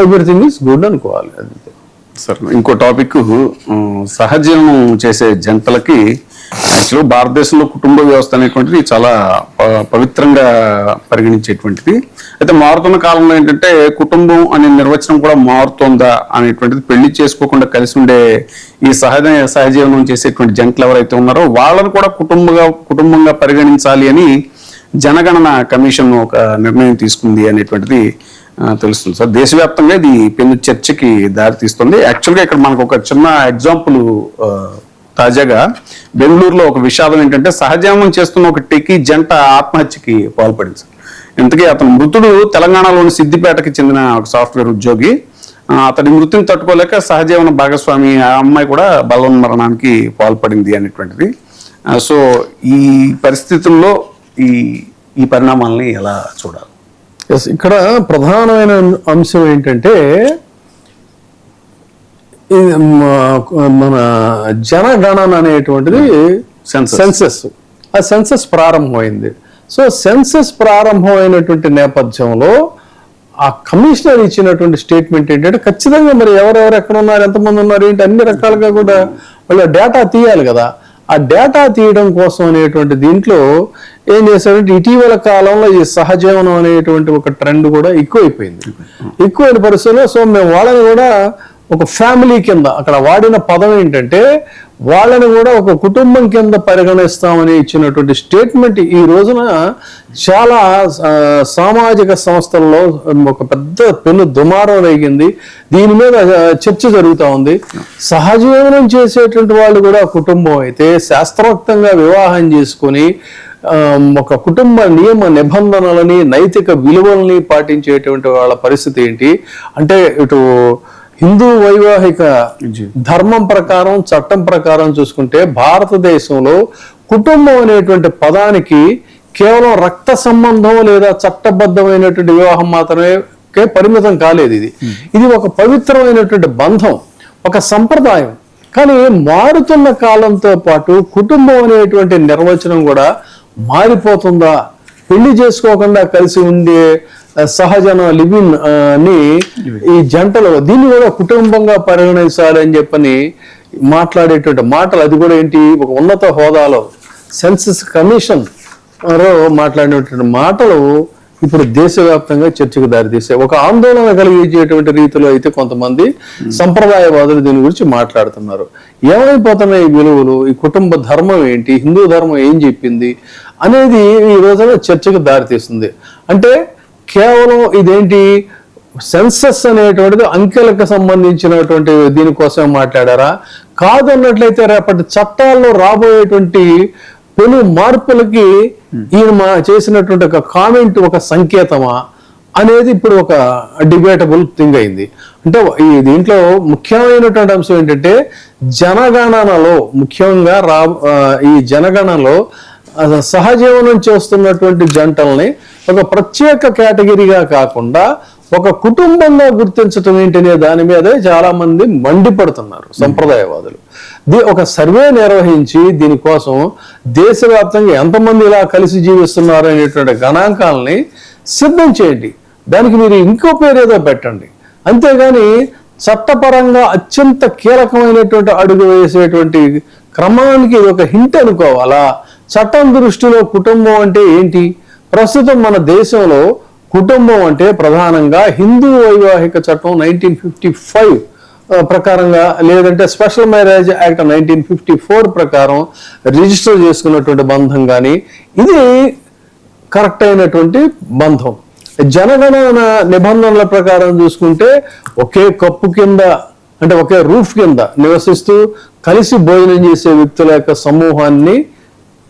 Everything is good అనుకోవాలి. అంతే sir. ఇంకో టాపిక్, సహజీవనం చేసే జంటలకి యాక్చువల్గా భారతదేశంలో కుటుంబ వ్యవస్థ అనేటువంటిది చాలా పవిత్రంగా పరిగణించేటువంటిది. అయితే మారుతున్న కాలంలో ఏంటంటే కుటుంబం అనే నిర్వచనం కూడా మారుతోందా అనేటువంటిది, పెళ్లి చేసుకోకుండా కలిసి ఉండే ఈ సహజీవనం చేసేటువంటి జంటలు ఎవరైతే ఉన్నారో వాళ్ళను కూడా కుటుంబంగా పరిగణించాలి అని జనగణన కమిషన్ ఒక నిర్ణయం తీసుకుంది అనేటువంటిది తెలుస్తుంది సార్. దేశవ్యాప్తంగా ఇది పెను చర్చకి దారితీస్తుంది. యాక్చువల్గా ఇక్కడ మనకు ఒక చిన్న ఎగ్జాంపుల్, తాజాగా బెంగళూరులో ఒక విషాదం ఏంటంటే సహజీవనం చేస్తున్న ఒక టెకీ జంట ఆత్మహత్యకి పాల్పడింది సార్. ఇంతకీ అతను మృతుడు తెలంగాణలోని సిద్దిపేటకి చెందిన ఒక సాఫ్ట్వేర్ ఉద్యోగి. అతడి మృతిని తట్టుకోలేక సహజీవన భాగస్వామి ఆ అమ్మాయి కూడా బలవన్మరణానికి పాల్పడింది అనేటువంటిది. సో ఈ పరిస్థితుల్లో ఈ పరిణామాలని ఎలా చూడాలి? ఇక్కడ ప్రధానమైన అంశం ఏంటంటే మన జనగణన అనేటువంటిది సెన్సస్, ఆ సెన్సస్ ప్రారంభమైంది. సో సెన్సస్ ప్రారంభమైనటువంటి నేపథ్యంలో ఆ కమిషనర్ ఇచ్చినటువంటి స్టేట్మెంట్ ఏంటంటే ఖచ్చితంగా మరి ఎవరెవరు ఎక్కడ ఉన్నారు, ఎంతమంది ఉన్నారు ఏంటి అన్ని రకాలుగా కూడా వాళ్ళ డేటా తీయాలి కదా. ఆ డేటా తీయడం కోసం అనేటువంటి దీంట్లో ఏం చేశారంటే ఇటీవల కాలంలో ఈ సహజీవనం అనేటువంటి ఒక ట్రెండ్ కూడా ఎక్కువైపోయింది. ఎక్కువైన పరిస్థితుల్లో సో మేము వాళ్ళని కూడా ఒక ఫ్యామిలీ కింద, అక్కడ వాడిన పదం ఏంటంటే వాళ్ళని కూడా ఒక కుటుంబం కింద పరిగణిస్తామని ఇచ్చినటువంటి స్టేట్మెంట్ ఈ రోజున చాలా సామాజిక సంస్థల్లో ఒక పెద్ద పెను దుమారం రేగింది. దీని మీద చర్చ జరుగుతూ ఉంది. సహజీవనం చేసేటువంటి వాళ్ళు కూడా కుటుంబం అయితే శాస్త్రోక్తంగా వివాహం చేసుకొని ఒక కుటుంబ నియమ నిబంధనలని నైతిక విలువల్ని పాటించేటువంటి వాళ్ళ పరిస్థితి ఏంటి అంటే, ఇటు హిందూ వైవాహిక ధర్మం ప్రకారం చట్టం ప్రకారం చూసుకుంటే భారతదేశంలో కుటుంబం అనేటువంటి పదానికి కేవలం రక్త సంబంధం లేదా చట్టబద్ధమైనటువంటి వివాహం మాత్రమే పరిమితం కాలేదు. ఇది ఒక పవిత్రమైనటువంటి బంధం, ఒక సంప్రదాయం. కానీ మారుతున్న కాలంతో పాటు కుటుంబం అనేటువంటి నిర్వచనం కూడా మారిపోతుందా? పెళ్లి చేసుకోకుండా కలిసి ఉండే సహజన లివిన్ ని ఈ జంటలో దీన్ని కూడా కుటుంబంగా పరిగణించాలి అని చెప్పని మాట్లాడేటువంటి మాటలు, అది కూడా ఏంటి ఒక ఉన్నత హోదాలో సెన్సస్ కమిషన్ మాట్లాడినటువంటి మాటలు ఇప్పుడు దేశవ్యాప్తంగా చర్చకు దారితీసాయి. ఒక ఆందోళన కలిగించేటువంటి రీతిలో అయితే కొంతమంది సంప్రదాయవాదులు దీని గురించి మాట్లాడుతున్నారు. ఏమైపోతున్నాయి ఈ విలువలు, ఈ కుటుంబ ధర్మం ఏంటి, హిందూ ధర్మం ఏం చెప్పింది అనేది ఈ రోజున చర్చకు దారితీస్తుంది. అంటే కేవలం ఇదేంటి సెన్సస్ అనేటువంటిది అంకెలకు సంబంధించినటువంటి దీనికోసం మాట్లాడారా? కాదన్నట్లయితే రేపటి చట్టాల్లో రాబోయేటువంటి పెను మార్పులకి ఈయన చేసినటువంటి ఒక కామెంట్ ఒక సంకేతమా అనేది ఇప్పుడు ఒక డిబేటబుల్ థింగ్ అయింది. అంటే ఈ దీంట్లో ముఖ్యమైనటువంటి అంశం ఏంటంటే జనగణనలో ముఖ్యంగా ఈ జనగణనలో సహజీవనం చేస్తున్నటువంటి జంటల్ని ఒక ప్రత్యేక కేటగిరీగా కాకుండా ఒక కుటుంబంగా గుర్తించటం ఏంటనే దాని మీదే చాలా మంది మండిపడుతున్నారు సంప్రదాయవాదులు. ఒక సర్వే నిర్వహించి దీనికోసం దేశవ్యాప్తంగా ఎంతమంది ఇలా కలిసి జీవిస్తున్నారు అనేటువంటి గణాంకాలని సిద్ధం చేయండి. దానికి మీరు ఇంకో పేరు ఏదో పెట్టండి. అంతేగాని చట్టపరంగా అత్యంత కీలకమైనటువంటి అడుగు వేసేటువంటి క్రమానికి ఇది ఒక హింట్ అనుకోవాలా? చట్టం దృష్టిలో కుటుంబం అంటే ఏంటి? ప్రస్తుతం మన దేశంలో కుటుంబం అంటే ప్రధానంగా హిందూ వైవాహిక చట్టం 1955 ప్రకారంగా, లేదంటే స్పెషల్ మ్యారేజ్ యాక్ట్ 1954 ప్రకారం రిజిస్టర్ చేసుకున్నటువంటి బంధం కానీ ఇది కరెక్ట్ అయినటువంటి బంధం. జనగణన నిబంధనల ప్రకారం చూసుకుంటే ఒకే కప్పు కింద అంటే ఒకే రూఫ్ కింద నివసిస్తూ కలిసి భోజనం చేసే వ్యక్తుల యొక్క సమూహాన్ని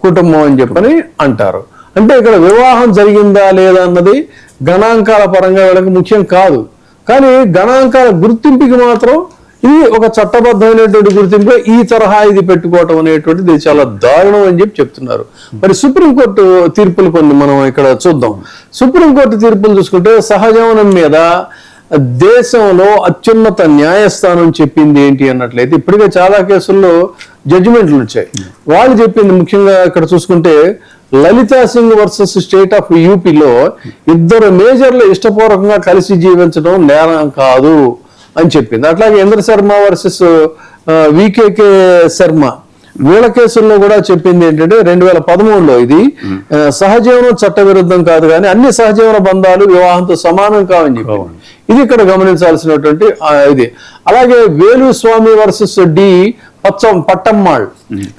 కుటుంబం అని చెప్పని అంటారు. అంటే ఇక్కడ వివాహం జరిగిందా లేదా అన్నది గణాంకాల పరంగా వీళ్ళకి ముఖ్యం కాదు. కానీ గణాంకాల గుర్తింపుకి మాత్రం ఇది ఒక చట్టబద్ధమైనటువంటి గుర్తింపు. ఈ తరహా ఇది పెట్టుకోవటం అనేటువంటిది చాలా దారుణం అని చెప్తున్నారు. మరి సుప్రీంకోర్టు తీర్పులు కొన్ని మనం ఇక్కడ చూద్దాం. సుప్రీంకోర్టు తీర్పులు చూసుకుంటే సహజీవనం మీద దేశంలో అత్యున్నత న్యాయస్థానం చెప్పింది ఏంటి అన్నట్లయితే, ఇప్పటికే చాలా కేసుల్లో జడ్జిమెంట్లు వచ్చాయి. వాళ్ళు చెప్పింది ముఖ్యంగా ఇక్కడ చూసుకుంటే Lalita Singh versus state of యూపీలో ఇద్దరు మేజర్లు ఇష్టపూర్వకంగా కలిసి జీవించడం నేరం కాదు అని చెప్పింది. అట్లాగే ఇంద్ర శర్మ వర్సెస్ వికేకే శర్మ వీళ్ళ కేసుల్లో కూడా చెప్పింది ఏంటంటే 2013లో ఇది సహజీవనం చట్ట విరుద్ధం కాదు, కానీ అన్ని సహజీవన బంధాలు వివాహంతో సమానం కావని చెప్పి ఇది ఇక్కడ గమనించాల్సినటువంటి ఇది. అలాగే వేలుస్వామి వర్సెస్ డి పట్టమ్మాళ్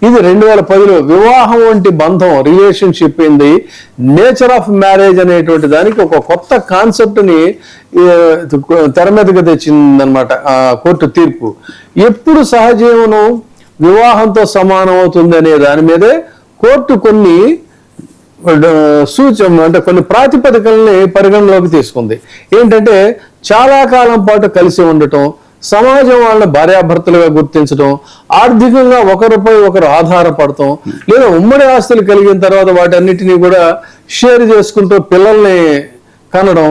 ఇది 2010లో వివాహం వంటి బంధం రిలేషన్షిప్ ఏంది నేచర్ ఆఫ్ మ్యారేజ్ అనేటువంటి దానికి ఒక కొత్త కాన్సెప్ట్ ని తెర మీదకి తెచ్చిందనమాట కోర్టు తీర్పు. ఎప్పుడు సహజీవనం వివాహంతో సమానం అవుతుంది అనే దాని మీదే కోర్టు కొన్ని అంటే కొన్ని ప్రాతిపదికల్ని పరిగణలోకి తీసుకుంది. ఏంటంటే చాలా కాలం పాటు కలిసి ఉండటం, సమాజం వాళ్ళని భార్యాభర్తలుగా గుర్తించడం, ఆర్థికంగా ఒకరిపై ఒకరు ఆధారపడటం, లేదా ఉమ్మడి ఆస్తులు కలిగిన తర్వాత వాటన్నిటినీ కూడా షేర్ చేసుకుంటూ పిల్లల్ని కనడం,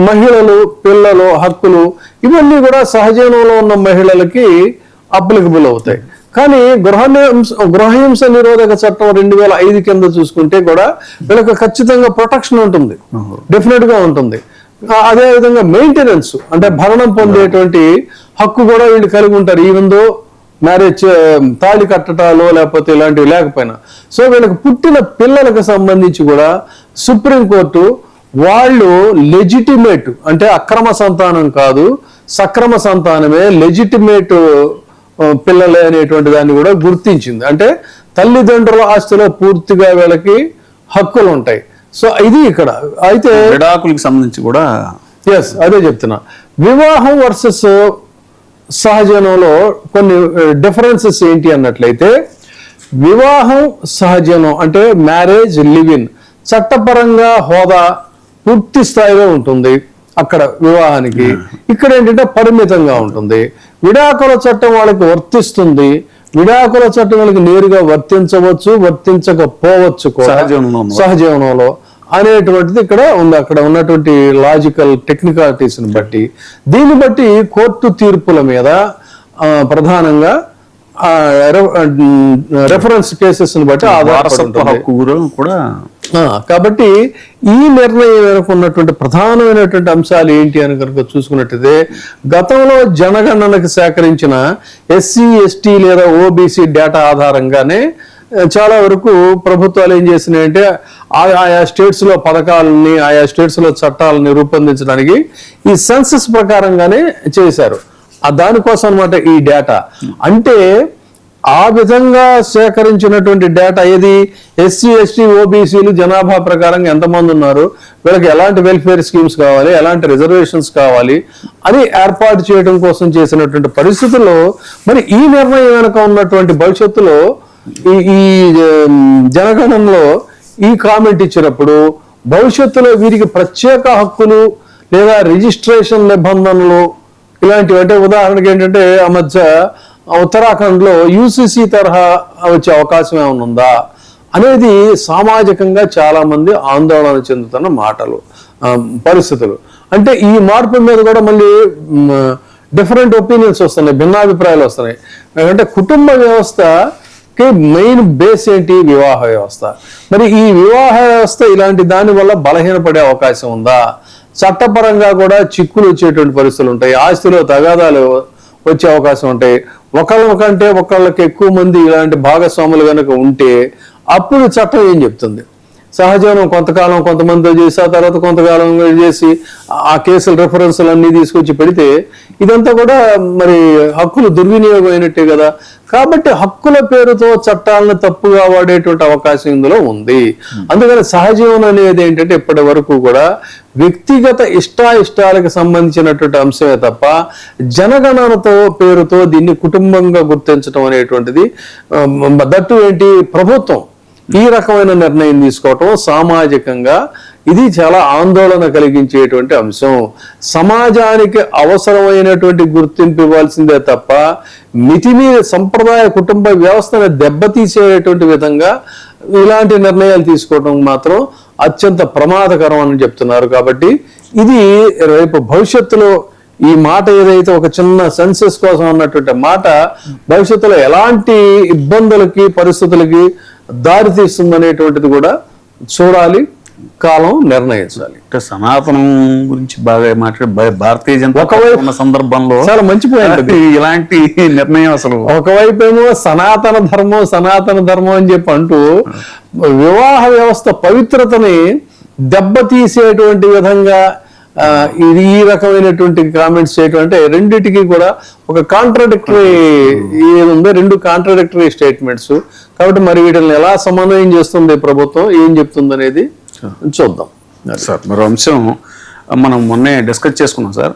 మహిళలు పిల్లలు హక్కులు ఇవన్నీ కూడా సహజీవనంలో ఉన్న మహిళలకి అప్లికబుల్ అవుతాయి. కానీ గృహహింస నిరోధక చట్టం 2005 కింద చూసుకుంటే కూడా వీళ్ళకి ఖచ్చితంగా ప్రొటెక్షన్ ఉంటుంది, డెఫినెట్ గా ఉంటుంది. అదే విధంగా మెయింటెనెన్స్ అంటే భరణం పొందేటువంటి హక్కు కూడా వీళ్ళు కలిగి ఉంటారు, ఈవెందో మ్యారేజ్ తాళి కట్టడాలు లేకపోతే ఇలాంటివి లేకపోయినా. సో వీళ్ళకి పుట్టిన పిల్లలకు సంబంధించి కూడా సుప్రీంకోర్టు వాళ్ళు లెజిటిమేట్ అంటే అక్రమ సంతానం కాదు, సక్రమ సంతానమే లెజిటిమేట్ పిల్లలే అనేటువంటి దాన్ని కూడా గుర్తించింది. అంటే తల్లిదండ్రుల ఆస్తిలో పూర్తిగా వీళ్ళకి హక్కులు ఉంటాయి. సో ఇది ఇక్కడ అయితే విడాకులకు సంబంధించి కూడా అదే చెప్తున్నా. వివాహం వర్సెస్ సహజీవనంలో కొన్ని డిఫరెన్సెస్ ఏంటి అన్నట్లయితే, వివాహం సహజీవనం అంటే మ్యారేజ్ లివ్ ఇన్ చట్టపరంగా హోదా పూర్తి స్థాయిలో ఉంటుంది అక్కడ వివాహానికి. ఇక్కడ ఏంటంటే పరిమితంగా ఉంటుంది. విడాకుల చట్టం వాళ్ళకి వర్తిస్తుంది, విడాకుల చట్టం వాళ్ళకి నేరుగా వర్తించవచ్చు, వర్తించకపోవచ్చు సహజీవనంలో అనేటువంటిది ఇక్కడ ఉంది. అక్కడ ఉన్నటువంటి లాజికల్ టెక్నికాలిటీస్ ని బట్టి, దీన్ని బట్టి కోర్టు తీర్పుల మీద ప్రధానంగా రెఫరెన్స్ కేసెస్ ని బట్టి కూడా. కాబట్టి ఈ నిర్ణయం వెనుక ఉన్నటువంటి ప్రధానమైనటువంటి అంశాలు ఏంటి అని కనుక చూసుకున్నట్టయితే, గతంలో జనగణనకు సేకరించిన ఎస్సీ ఎస్టీ లేదా ఓబీసీ డేటా ఆధారంగానే చాలా వరకు ప్రభుత్వాలు ఏం చేసినాయంటే ఆయా స్టేట్స్ లో పథకాలని ఆయా స్టేట్స్ లో చట్టాలని రూపొందించడానికి ఈ సెన్సస్ ప్రకారంగానే చేశారు. దానికోసం అన్నమాట ఈ డేటా. అంటే ఆ విధంగా సేకరించినటువంటి డేటా ఏది ఎస్సీ ఎస్టీ ఓబీసీలు జనాభా ప్రకారంగా ఎంతమంది ఉన్నారు, వీళ్ళకి ఎలాంటి వెల్ఫేర్ స్కీమ్స్ కావాలి, ఎలాంటి రిజర్వేషన్స్ కావాలి అని ఏర్పాటు చేయడం కోసం చేసినటువంటి పరిస్థితుల్లో మరి ఈ నిర్ణయం వెనుక ఉన్నటువంటి భవిష్యత్తులో ఈ జనగణనలో ఈ కామెంట్ ఇచ్చినప్పుడు భవిష్యత్తులో వీరికి ప్రత్యేక హక్కులు లేదా రిజిస్ట్రేషన్ నిబంధనలు ఇలాంటివి, అంటే ఉదాహరణకి ఏంటంటే ఆ మధ్య ఉత్తరాఖండ్ లో యూసీసీ తరహా వచ్చే అవకాశం ఏమైనా ఉందా అనేది సామాజికంగా చాలా మంది ఆందోళన చెందుతున్న మాటలు పరిస్థితులు. అంటే ఈ మార్పు మీద కూడా మళ్ళీ డిఫరెంట్ ఒపీనియన్స్ వస్తున్నాయి, భిన్నాభిప్రాయాలు వస్తున్నాయి. అంటే కుటుంబ వ్యవస్థకి మెయిన్ బేస్ ఏంటి, వివాహ వ్యవస్థ. మరి ఈ వివాహ వ్యవస్థ ఇలాంటి దాని వల్ల బలహీనపడే అవకాశం ఉందా, చట్టపరంగా కూడా చిక్కులు వచ్చేటువంటి పరిస్థితులు ఉంటాయి, ఆస్తిలో తగాదాలు వచ్చే అవకాశం ఉంటాయి, ఒకళ్ళ కంటే ఒకళ్ళకి ఎక్కువ మంది ఇలాంటి భాగస్వాములు కనుక ఉంటే అప్పుడు చట్టం ఏం చెప్తుంది. సహజీవనం కొంతకాలం కొంతమందితో చేసి ఆ తర్వాత కొంతకాలం చేసి ఆ కేసుల రెఫరెన్స్లు అన్ని తీసుకొచ్చి పెడితే ఇదంతా కూడా మరి హక్కులు దుర్వినియోగం అయినట్టే కదా. కాబట్టి హక్కుల పేరుతో చట్టాలను తప్పుగా వాడేటువంటి అవకాశం ఇందులో ఉంది. అందుకని సహజీవనం అనేది ఏంటంటే ఇప్పటి వరకు కూడా వ్యక్తిగత ఇష్టాయిష్టాలకు సంబంధించినటువంటి అంశమే తప్ప జనగణనతో పేరుతో దీన్ని కుటుంబంగా గుర్తించడం అనేటువంటిది దట్టు ఏంటి ప్రభుత్వం ఈ రకమైన నిర్ణయం తీసుకోవటం సామాజికంగా ఇది చాలా ఆందోళన కలిగించేటువంటి అంశం. సమాజానికి అవసరమైనటువంటి గుర్తింపు ఇవ్వాల్సిందే తప్ప మితిమీరి సంప్రదాయ కుటుంబ వ్యవస్థను దెబ్బతీసేటువంటి విధంగా ఇలాంటి నిర్ణయాలు తీసుకోవడం మాత్రం అత్యంత ప్రమాదకరం అని చెప్తున్నారు. కాబట్టి ఇది రేపు భవిష్యత్తులో ఈ మాట ఏదైతే ఒక చిన్న సెన్సెస్ కోసం అన్నటువంటి మాట భవిష్యత్తులో ఎలాంటి ఇబ్బందులకి పరిస్థితులకి దారి తీస్తుందనేటువంటిది కూడా చూడాలి, కాలం నిర్ణయించాలి. అంటే సనాతనం గురించి బాగా మాట్లాడే భారతీయ జనతా ఒకవైపు ఉన్న సందర్భంలో చాలా మంచి పాయింట్ అది. ఇలాంటి నిర్ణయం అసలు ఒకవైపు ఏమో సనాతన ధర్మం అని చెప్పి అంటూ వివాహ వ్యవస్థ పవిత్రతని దెబ్బతీసేటువంటి విధంగా ఇది ఈ రకమైనటువంటి కామెంట్స్ చేయటం అంటే రెండిటికి కూడా ఒక కాంట్రాడిక్టరీ ఏముందో, రెండు కాంట్రాడిక్టరీ స్టేట్మెంట్స్. కాబట్టి మరి వీటిని ఎలా సమన్వయం చేస్తుంది ప్రభుత్వం, ఏం చెప్తుంది అనేది చూద్దాం. సార్ మరో అంశం మనం మొన్నే డిస్కస్ చేసుకున్నాం సార్.